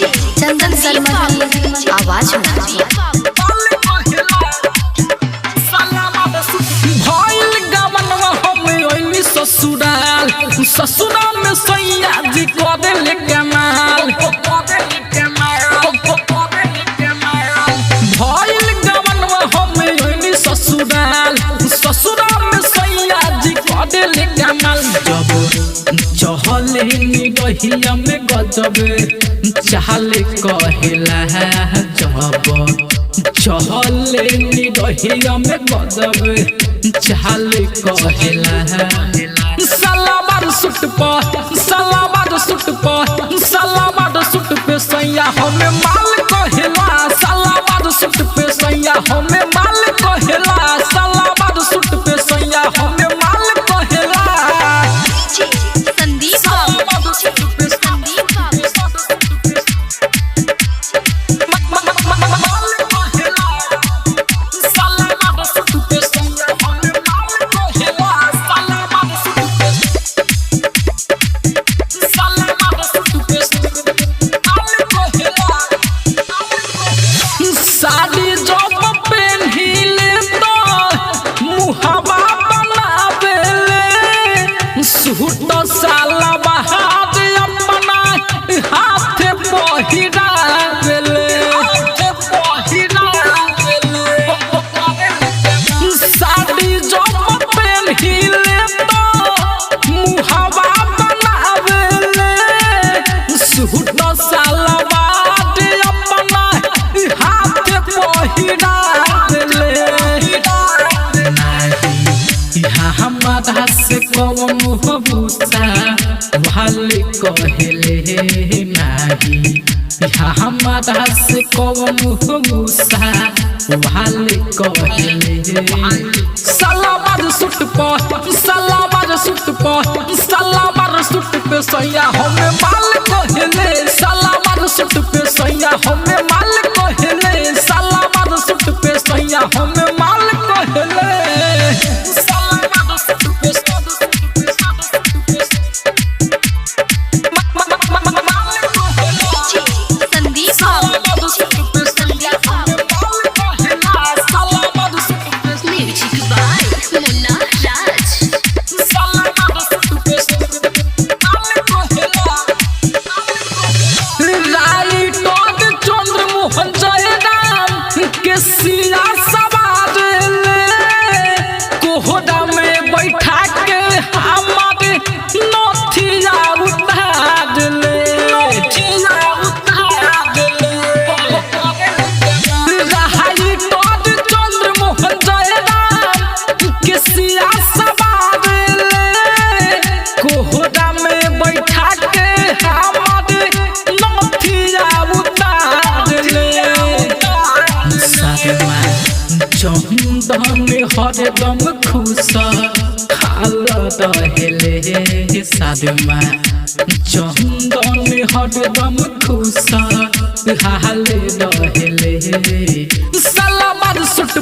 DJ चंदन शर्मा की आवाज में ससुराल में सैया जी करे ले कमाल भइल गवनवा हम ससुराल में सैया जी करे ले कमाल जब चहले निगहिया में गजब चाहले कहेला जब चहले निगहिया में गजब चाहले कहेला सलावार सूट पे सैया हमें माल कहेला सलावार सूट पे सैया हमें माल कहेला सलावार सूट पे सैया हमें माल कहेला संदीप साड़ी जब पहनले तो मुहावा बनावेले सूट साला बहाद अपना हाथ पहिरावेले साड़ी जब पहनले तो मुहावा बनावेले सूट साला बहाद अपना हाथ हमारा से कौन भूसा वाले कहले नाही हमारा से कौन भूसा वाले कहले सलावार सूट पे सैया हमें माल कहले सलावार सूट पे सैया हमें माल कहले सलावार सूट पे सैया हमें माल कहले कोहरा में बैठा के हमारे नथिया उतार ले रहाई टोड चंद्र मोहन जयराम के सिया सवार ले कोहरा में बैठा के हमारे नथिया उतार ले चंदन हरदम खुश हाल रहेले साधुमा चंदन हरदम खुश हाल रहेले सलावार सूट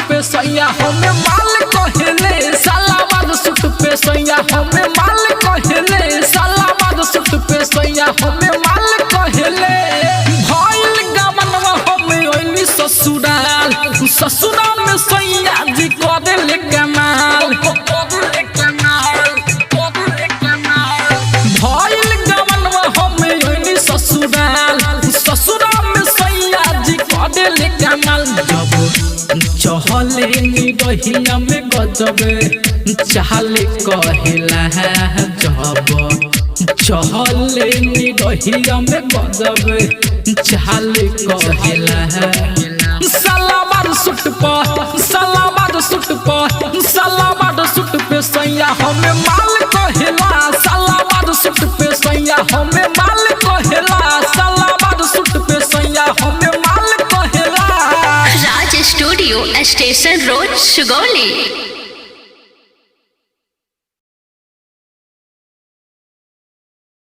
पे सैया हमें माल कहले सलावार सूट पे सैया हमें माल कहले सलावार सूट पे सैया हमें माल कहले ससुराल में सैया जी करे ले कमाल भइल गवनवा हम ससुराल में सैया जी करे ले कमाल जब चहले निगहिया में गजब चाहले कहेला जब चहले निगहिया में गजब चाहले कहेला सलावार सूट पे सैया हमें माल कहेला सलावार सूट पे सैया हमें माल कहेला सलावार सूट पे सैया हमें माल कहेला राज स्टूडियो स्टेशन रोड सुगौली।